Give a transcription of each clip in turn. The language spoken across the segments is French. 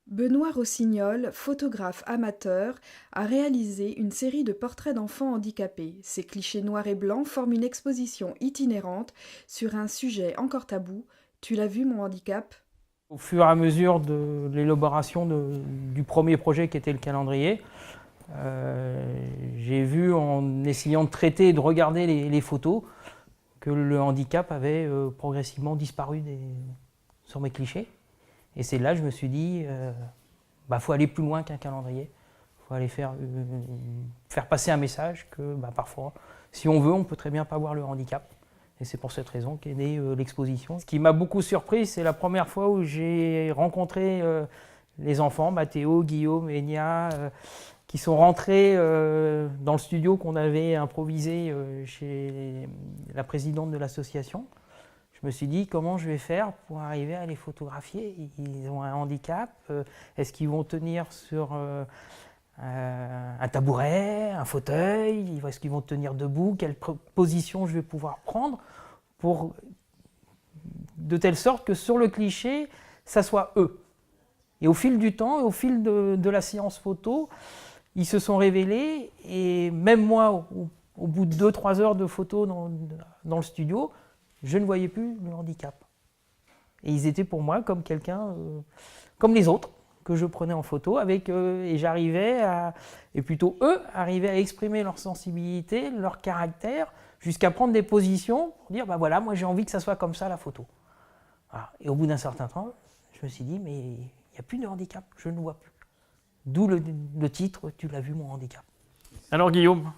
Benoît Rossignol, photographe amateur, a réalisé une série de portraits d'enfants handicapés. Ces clichés noirs et blancs forment une exposition itinérante sur un sujet encore tabou. Tu l'as vu, mon handicap? Au fur et à mesure de l'élaboration du premier projet qui était le calendrier, j'ai vu en essayant de traiter et de regarder les photos que le handicap avait progressivement disparu sur mes clichés. Et c'est là que je me suis dit, faut aller plus loin qu'un calendrier. Il faut aller faire passer un message que parfois, si on veut, on peut très bien pas voir le handicap. Et c'est pour cette raison qu'est née l'exposition. Ce qui m'a beaucoup surpris, c'est la première fois où j'ai rencontré les enfants, Mathéo, Guillaume, Enya, qui sont rentrés dans le studio qu'on avait improvisé chez la présidente de l'association. Je me suis dit, comment je vais faire pour arriver à les photographier? Ils ont un handicap, est-ce qu'ils vont tenir sur un tabouret, un fauteuil? Est-ce qu'ils vont tenir debout? Quelle position je vais pouvoir prendre de telle sorte que sur le cliché, ça soit eux. Et au fil du temps, et au fil de la séance photo, ils se sont révélés, et même moi, au bout de 2-3 heures de photos dans le studio, je ne voyais plus le handicap. Et ils étaient pour moi comme quelqu'un, comme les autres, que je prenais en photo, et j'arrivais et plutôt eux, arrivaient à exprimer leur sensibilité, leur caractère, jusqu'à prendre des positions pour dire, voilà, moi j'ai envie que ça soit comme ça la photo. Voilà. Et au bout d'un certain temps, je me suis dit, mais il n'y a plus de handicap, je ne vois plus. D'où le titre, tu l'as vu mon handicap. Alors Guillaume,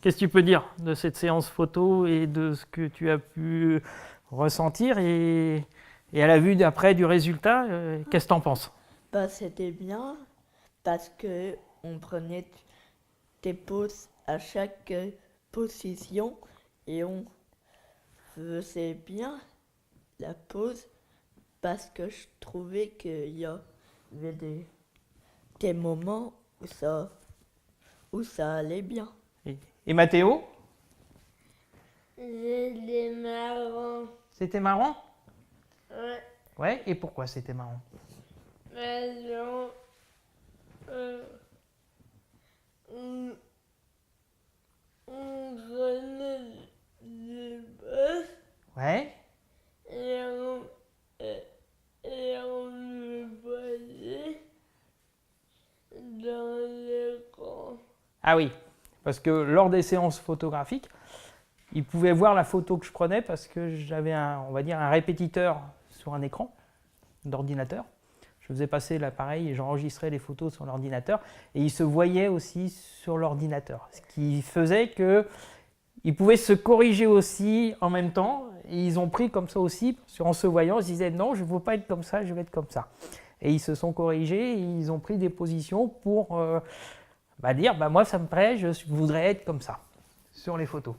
qu'est-ce que tu peux dire de cette séance photo et de ce que tu as pu ressentir et à la vue d'après du résultat, qu'est-ce que tu en penses? C'était bien parce que on prenait des pauses à chaque position et on faisait bien la pause parce que je trouvais qu'il y avait des moments où ça allait bien. Et Mathéo? C'était marrant. C'était marrant? Ouais. Ouais, et pourquoi c'était marrant? Non. On prenait des bus Ouais. et on le voyait dans l'écran. Ah oui, parce que lors des séances photographiques, ils pouvaient voir la photo que je prenais parce que j'avais on va dire un répétiteur sur un écran d'ordinateur. Je faisais passer l'appareil et j'enregistrais les photos sur l'ordinateur et ils se voyaient aussi sur l'ordinateur. Ce qui faisait qu'ils pouvaient se corriger aussi en même temps. Et ils ont pris comme ça aussi, en se voyant, ils se disaient non, je ne veux pas être comme ça, je vais être comme ça. Et ils se sont corrigés, et ils ont pris des positions pour dire moi ça me plaît, je voudrais être comme ça sur les photos.